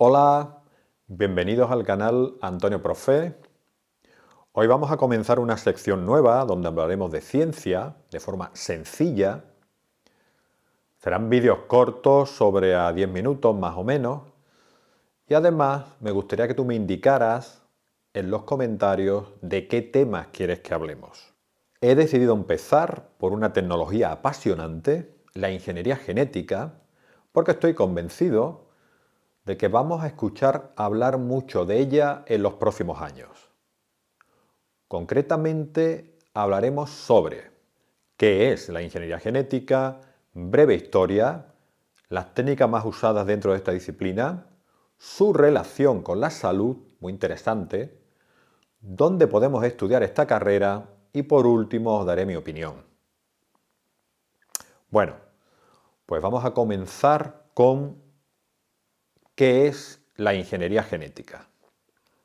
Hola, bienvenidos al canal Antonio Profe. Hoy vamos a comenzar una sección nueva donde hablaremos de ciencia de forma sencilla. Serán vídeos cortos sobre a 10 minutos más o menos. Y además me gustaría que tú me indicaras en los comentarios de qué temas quieres que hablemos. He decidido empezar por una tecnología apasionante, la ingeniería genética, porque estoy convencido de que vamos a escuchar hablar mucho de ella en los próximos años. Concretamente hablaremos sobre qué es la ingeniería genética, breve historia, las técnicas más usadas dentro de esta disciplina, su relación con la salud, muy interesante, dónde podemos estudiar esta carrera y por último os daré mi opinión. Bueno, pues vamos a comenzar con ¿qué es la ingeniería genética?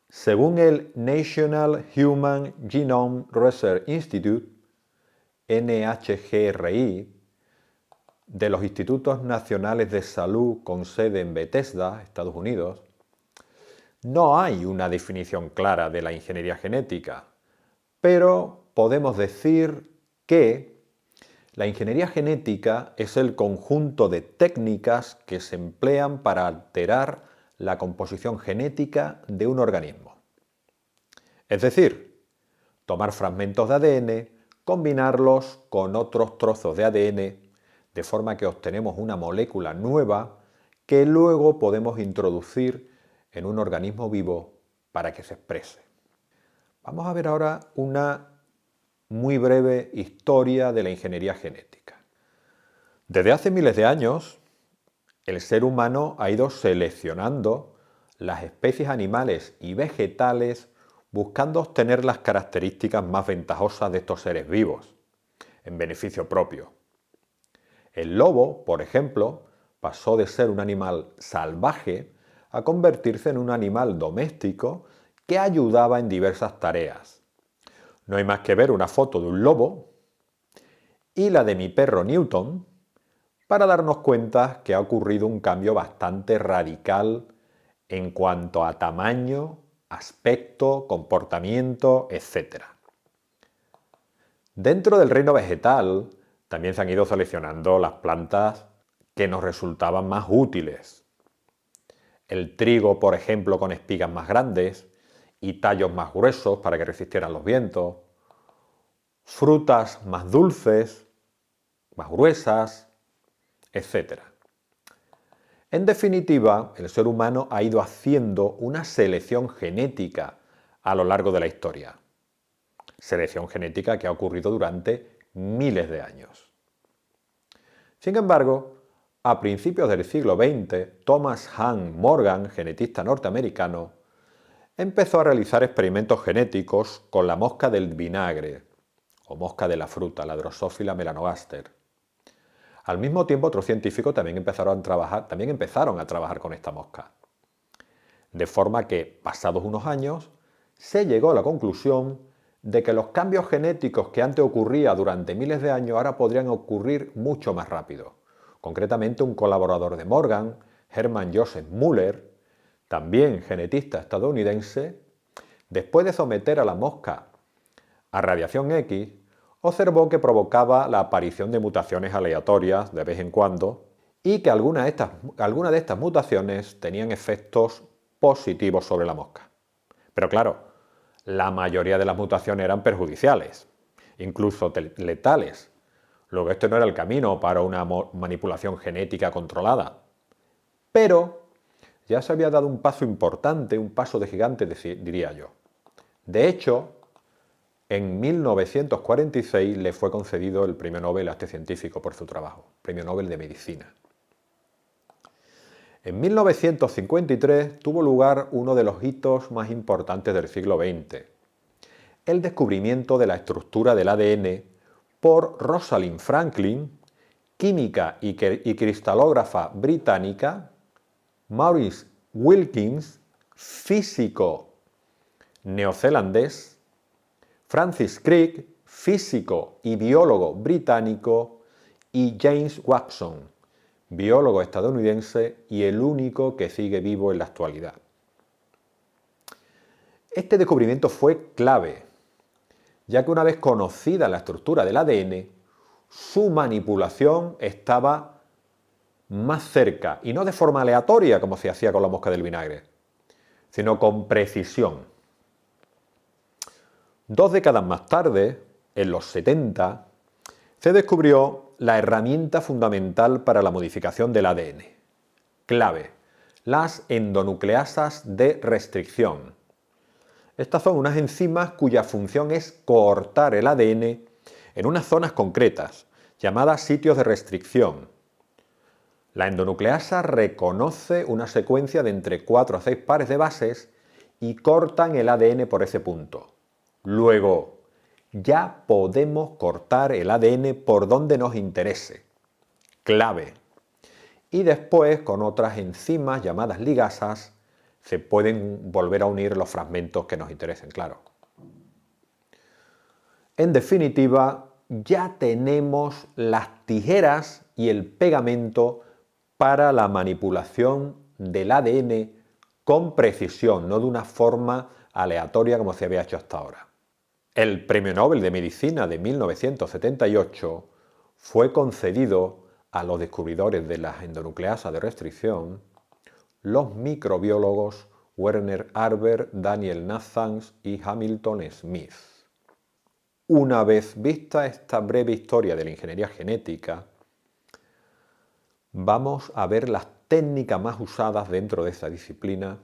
Según el National Human Genome Research Institute, NHGRI, de los Institutos Nacionales de Salud con sede en Bethesda, Estados Unidos, no hay una definición clara de la ingeniería genética, pero podemos decir que la ingeniería genética es el conjunto de técnicas que se emplean para alterar la composición genética de un organismo. Es decir, tomar fragmentos de ADN, combinarlos con otros trozos de ADN, de forma que obtenemos una molécula nueva que luego podemos introducir en un organismo vivo para que se exprese. Vamos a ver ahora una muy breve historia de la ingeniería genética. Desde hace miles de años, el ser humano ha ido seleccionando las especies animales y vegetales buscando obtener las características más ventajosas de estos seres vivos, en beneficio propio. El lobo, por ejemplo, pasó de ser un animal salvaje a convertirse en un animal doméstico que ayudaba en diversas tareas. No hay más que ver una foto de un lobo y la de mi perro Newton para darnos cuenta que ha ocurrido un cambio bastante radical en cuanto a tamaño, aspecto, comportamiento, etc. Dentro del reino vegetal también se han ido seleccionando las plantas que nos resultaban más útiles. El trigo, por ejemplo, con espigas más grandes y tallos más gruesos para que resistieran los vientos. Frutas más dulces, más gruesas, etc. En definitiva, el ser humano ha ido haciendo una selección genética a lo largo de la historia. Selección genética que ha ocurrido durante miles de años. Sin embargo, a principios del siglo XX, Thomas Hunt Morgan, genetista norteamericano, empezó a realizar experimentos genéticos con la mosca del vinagre, o mosca de la fruta, la Drosophila melanogaster. Al mismo tiempo, otros científicos también empezaron a trabajar con esta mosca. De forma que, pasados unos años, se llegó a la conclusión de que los cambios genéticos que antes ocurrían durante miles de años ahora podrían ocurrir mucho más rápido. Concretamente, un colaborador de Morgan, Hermann Joseph Müller, también genetista estadounidense, después de someter a la mosca a radiación X, observó que provocaba la aparición de mutaciones aleatorias de vez en cuando y que algunas de estas mutaciones tenían efectos positivos sobre la mosca. Pero claro, la mayoría de las mutaciones eran perjudiciales, incluso letales. Luego, este no era el camino para una manipulación genética controlada. Pero ya se había dado un paso importante, un paso de gigante, diría yo. De hecho, en 1946 le fue concedido el Premio Nobel a este científico por su trabajo, Premio Nobel de Medicina. En 1953 tuvo lugar uno de los hitos más importantes del siglo XX, el descubrimiento de la estructura del ADN por Rosalind Franklin, química y cristalógrafa británica, Maurice Wilkins, físico neozelandés, Francis Crick, físico y biólogo británico, y James Watson, biólogo estadounidense y el único que sigue vivo en la actualidad. Este descubrimiento fue clave, ya que una vez conocida la estructura del ADN, su manipulación estaba más cerca, y no de forma aleatoria como se hacía con la mosca del vinagre, sino con precisión. 2 décadas más tarde, en los 70, se descubrió la herramienta fundamental para la modificación del ADN. Clave: las endonucleasas de restricción. Estas son unas enzimas cuya función es cortar el ADN en unas zonas concretas, llamadas sitios de restricción. La endonucleasa reconoce una secuencia de entre 4 a 6 pares de bases y cortan el ADN por ese punto. Luego, ya podemos cortar el ADN por donde nos interese. Clave. Y después, con otras enzimas llamadas ligasas, se pueden volver a unir los fragmentos que nos interesen, claro. En definitiva, ya tenemos las tijeras y el pegamento para la manipulación del ADN con precisión, no de una forma aleatoria como se había hecho hasta ahora. El Premio Nobel de Medicina de 1978 fue concedido a los descubridores de las endonucleasas de restricción, los microbiólogos Werner Arber, Daniel Nathans y Hamilton Smith. Una vez vista esta breve historia de la ingeniería genética, vamos a ver las técnicas más usadas dentro de esta disciplina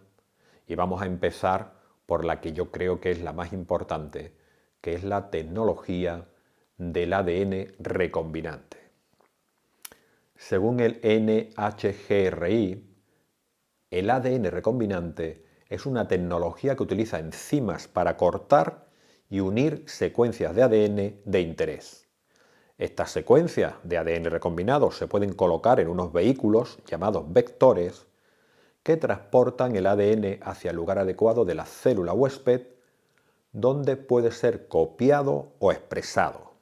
y vamos a empezar por la que yo creo que es la más importante, que es la tecnología del ADN recombinante. Según el NHGRI, el ADN recombinante es una tecnología que utiliza enzimas para cortar y unir secuencias de ADN de interés. Estas secuencias de ADN recombinado se pueden colocar en unos vehículos llamados vectores que transportan el ADN hacia el lugar adecuado de la célula huésped, donde puede ser copiado o expresado.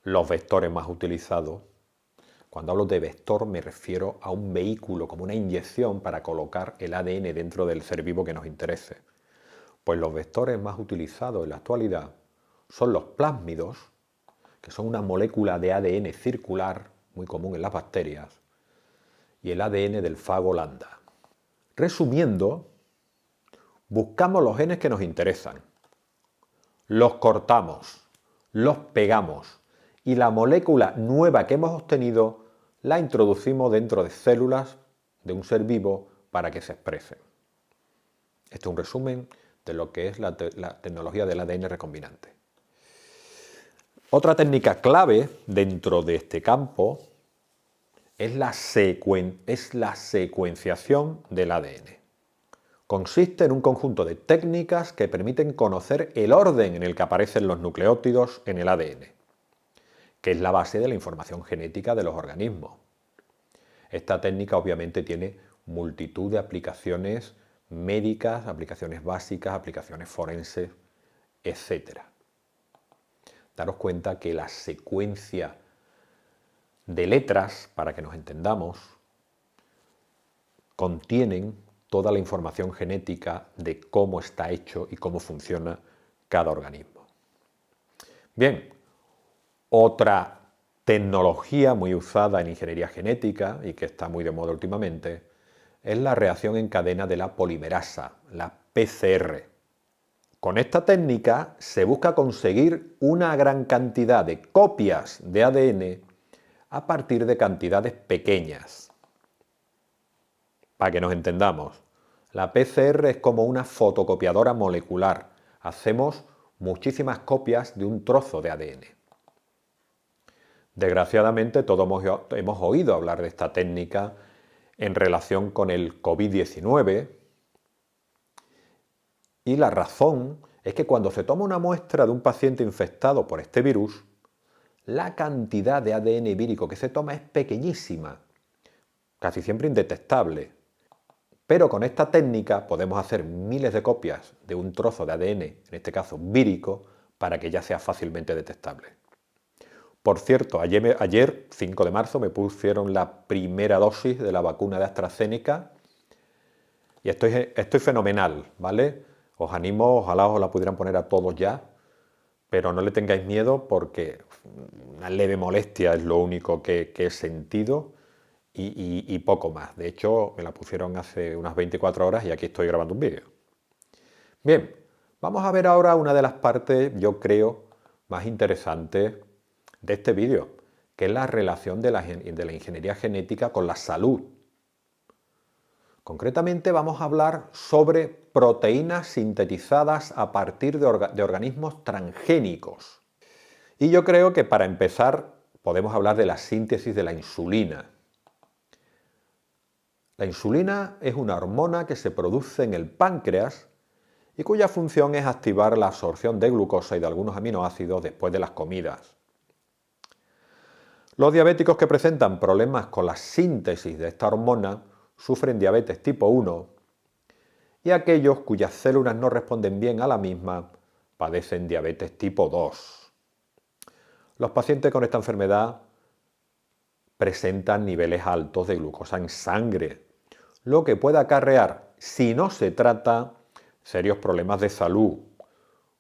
Los vectores más utilizados, cuando hablo de vector me refiero a un vehículo como una inyección para colocar el ADN dentro del ser vivo que nos interese. Pues los vectores más utilizados en la actualidad son los plásmidos, que son una molécula de ADN circular muy común en las bacterias, y el ADN del fago lambda. Resumiendo, buscamos los genes que nos interesan, los cortamos, los pegamos y la molécula nueva que hemos obtenido la introducimos dentro de células de un ser vivo para que se expresen. Este es un resumen de lo que es la tecnología del ADN recombinante. Otra técnica clave dentro de este campo es la secuenciación del ADN. Consiste en un conjunto de técnicas que permiten conocer el orden en el que aparecen los nucleótidos en el ADN, que es la base de la información genética de los organismos. Esta técnica obviamente tiene multitud de aplicaciones médicas, aplicaciones básicas, aplicaciones forenses, etc. Daros cuenta que la secuencia de letras, para que nos entendamos, contienen toda la información genética de cómo está hecho y cómo funciona cada organismo. Bien, otra tecnología muy usada en ingeniería genética y que está muy de moda últimamente es la reacción en cadena de la polimerasa, la PCR. Con esta técnica se busca conseguir una gran cantidad de copias de ADN a partir de cantidades pequeñas. Para que nos entendamos, la PCR es como una fotocopiadora molecular. Hacemos muchísimas copias de un trozo de ADN. Desgraciadamente todos hemos oído hablar de esta técnica en relación con el COVID-19 y la razón es que cuando se toma una muestra de un paciente infectado por este virus, la cantidad de ADN vírico que se toma es pequeñísima, casi siempre indetectable. Pero con esta técnica podemos hacer miles de copias de un trozo de ADN, en este caso vírico, para que ya sea fácilmente detectable. Por cierto, ayer, 5 de marzo, me pusieron la primera dosis de la vacuna de AstraZeneca y estoy fenomenal, ¿vale? Os animo, ojalá os la pudieran poner a todos ya, pero no le tengáis miedo porque una leve molestia es lo único que he sentido y poco más. De hecho, me la pusieron hace unas 24 horas y aquí estoy grabando un vídeo. Bien, vamos a ver ahora una de las partes, yo creo, más interesantes de este vídeo, que es la relación de la ingeniería genética con la salud. Concretamente vamos a hablar sobre proteínas sintetizadas a partir de organismos transgénicos. Y yo creo que para empezar podemos hablar de la síntesis de la insulina. La insulina es una hormona que se produce en el páncreas y cuya función es activar la absorción de glucosa y de algunos aminoácidos después de las comidas. Los diabéticos que presentan problemas con la síntesis de esta hormona sufren diabetes tipo 1 y aquellos cuyas células no responden bien a la misma padecen diabetes tipo 2. Los pacientes con esta enfermedad presentan niveles altos de glucosa en sangre, lo que puede acarrear, si no se trata, serios problemas de salud,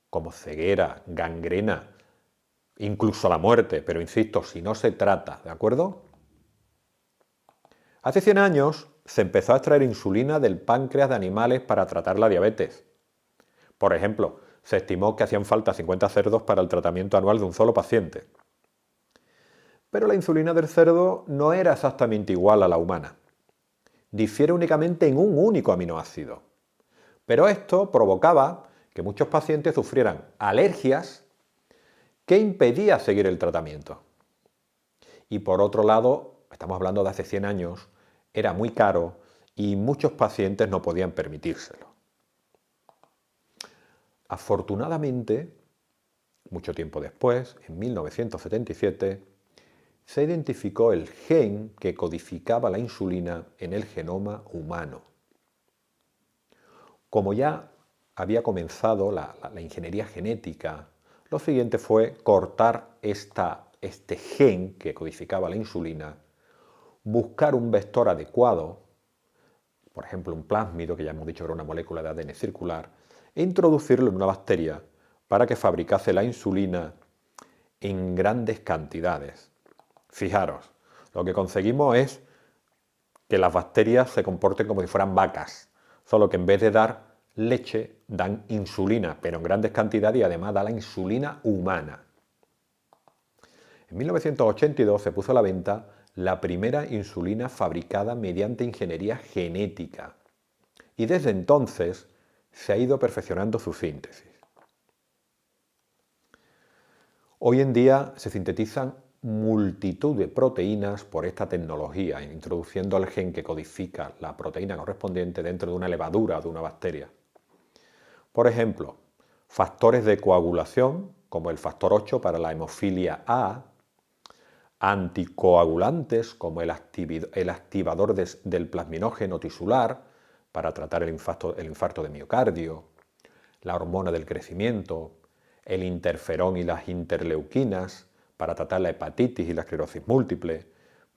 como ceguera, gangrena, incluso la muerte, pero insisto, si no se trata, ¿de acuerdo? Hace 100 años se empezó a extraer insulina del páncreas de animales para tratar la diabetes. Por ejemplo, se estimó que hacían falta 50 cerdos para el tratamiento anual de un solo paciente. Pero la insulina del cerdo no era exactamente igual a la humana. Difiere únicamente en un único aminoácido. Pero esto provocaba que muchos pacientes sufrieran alergias que impedían seguir el tratamiento. Y por otro lado, estamos hablando de hace 100 años, era muy caro y muchos pacientes no podían permitírselo. Afortunadamente, mucho tiempo después, en 1977, se identificó el gen que codificaba la insulina en el genoma humano. Como ya había comenzado la ingeniería genética, lo siguiente fue cortar este gen que codificaba la insulina, buscar un vector adecuado, por ejemplo un plásmido, que ya hemos dicho que era una molécula de ADN circular, e introducirlo en una bacteria para que fabricase la insulina en grandes cantidades. Fijaros, lo que conseguimos es que las bacterias se comporten como si fueran vacas, solo que en vez de dar leche dan insulina, pero en grandes cantidades y además da la insulina humana. En 1982 se puso a la venta la primera insulina fabricada mediante ingeniería genética y desde entonces se ha ido perfeccionando su síntesis. Hoy en día se sintetizan multitud de proteínas por esta tecnología, introduciendo el gen que codifica la proteína correspondiente dentro de una levadura o de una bacteria. Por ejemplo, factores de coagulación, como el factor 8 para la hemofilia A, anticoagulantes, como el activador del plasminógeno tisular, para tratar el infarto de miocardio, la hormona del crecimiento, el interferón y las interleuquinas, para tratar la hepatitis y la esclerosis múltiple,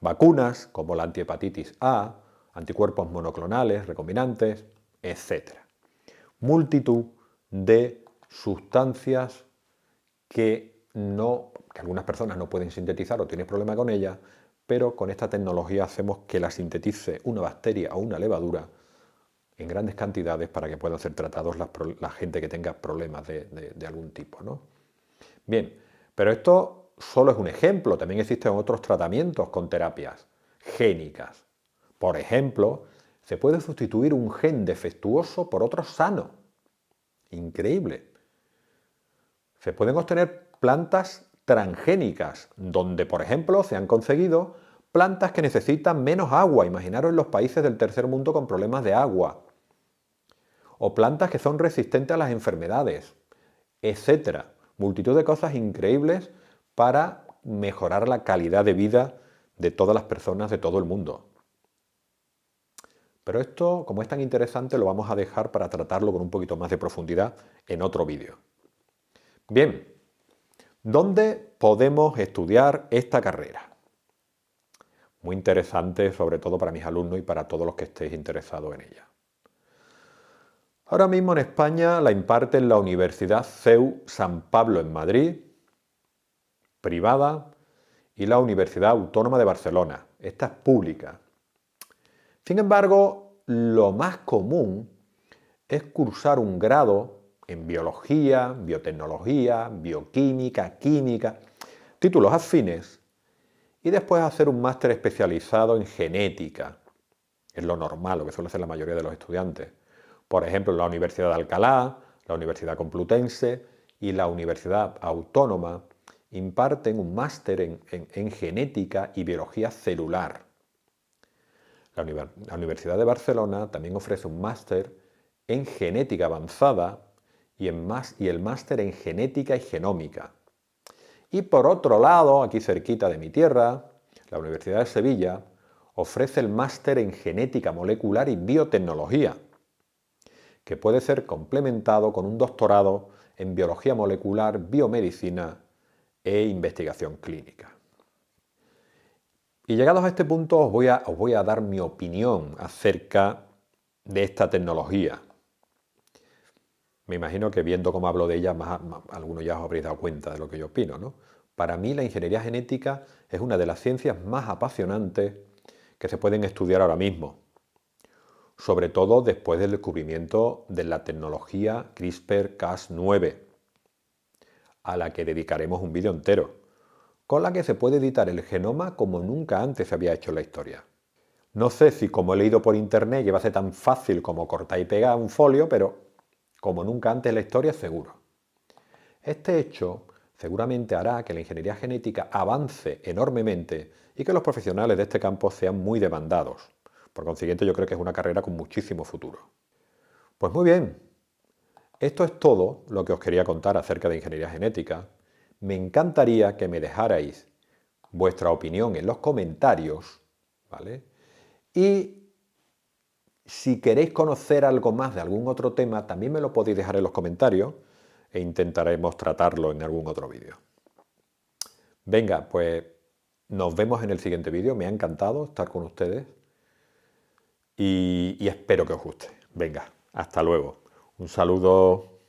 vacunas, como la antihepatitis A, anticuerpos monoclonales, recombinantes, etc. Multitud de sustancias que algunas personas no pueden sintetizar o tienen problema con ellas, pero con esta tecnología hacemos que la sintetice una bacteria o una levadura en grandes cantidades para que puedan ser tratados la gente que tenga problemas de algún tipo, ¿no? Bien, pero esto solo es un ejemplo, también existen otros tratamientos con terapias génicas. Por ejemplo, se puede sustituir un gen defectuoso por otro sano. Increíble. Se pueden obtener plantas transgénicas, donde, por ejemplo, se han conseguido plantas que necesitan menos agua. Imaginaros en los países del tercer mundo con problemas de agua. O plantas que son resistentes a las enfermedades, etc. Multitud de cosas increíbles para mejorar la calidad de vida de todas las personas de todo el mundo. Pero esto, como es tan interesante, lo vamos a dejar para tratarlo con un poquito más de profundidad en otro vídeo. Bien, ¿Dónde podemos estudiar esta carrera? Muy interesante, sobre todo para mis alumnos y para todos los que estéis interesados en ella. Ahora mismo en España la imparte en la Universidad CEU San Pablo en Madrid, privada, y la Universidad Autónoma de Barcelona. Esta es pública. Sin embargo, lo más común es cursar un grado en biología, biotecnología, bioquímica, química, títulos afines, y después hacer un máster especializado en genética. Es lo normal, lo que suele hacer la mayoría de los estudiantes. Por ejemplo, la Universidad de Alcalá, la Universidad Complutense y la Universidad Autónoma imparten un máster en genética y biología celular. La Universidad de Barcelona también ofrece un máster en genética avanzada y el máster en genética y genómica. Y por otro lado, aquí cerquita de mi tierra, la Universidad de Sevilla ofrece el máster en genética molecular y biotecnología, que puede ser complementado con un doctorado en biología molecular, biomedicina e investigación clínica. Y llegados a este punto os voy a dar mi opinión acerca de esta tecnología. Me imagino que viendo cómo hablo de ella, algunos ya os habréis dado cuenta de lo que yo opino, ¿no? Para mí la ingeniería genética es una de las ciencias más apasionantes que se pueden estudiar ahora mismo, sobre todo después del descubrimiento de la tecnología CRISPR-Cas9, a la que dedicaremos un vídeo entero, con la que se puede editar el genoma como nunca antes se había hecho en la historia. No sé si, como he leído por internet, que va a ser tan fácil como cortar y pegar un folio, pero como nunca antes en la historia, seguro. Este hecho seguramente hará que la ingeniería genética avance enormemente y que los profesionales de este campo sean muy demandados. Por consiguiente, yo creo que es una carrera con muchísimo futuro. Pues muy bien, esto es todo lo que os quería contar acerca de ingeniería genética. Me encantaría que me dejarais vuestra opinión en los comentarios, ¿vale? Y si queréis conocer algo más de algún otro tema, también me lo podéis dejar en los comentarios e intentaremos tratarlo en algún otro vídeo. Venga, pues nos vemos en el siguiente vídeo. Me ha encantado estar con ustedes y espero que os guste. Venga, hasta luego. Un saludo.